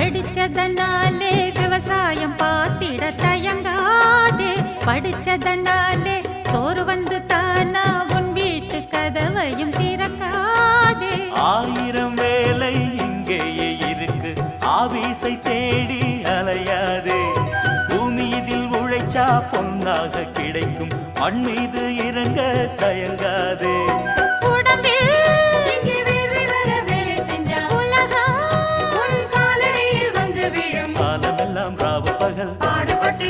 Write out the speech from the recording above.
படிச்சதனாலே விவசாயம் பார்த்திட தயங்காதே. படிச்சதனாலே சோறு வந்து தானா உன் வீட்டு கதவையும் திறக்காதே. 1000 வேலை இங்கேயே இருக்கு, ஆபீஸை தேடி அலையாதே. பூமியிதில் உழைச்சா பொன்னாக கிடைக்கும், மண் மீது இறங்க தயங்காதே. உலகம் உன் காலடியில் வந்து விழும். காலமெல்லாம் ராவு பகல் பாடுபட்டு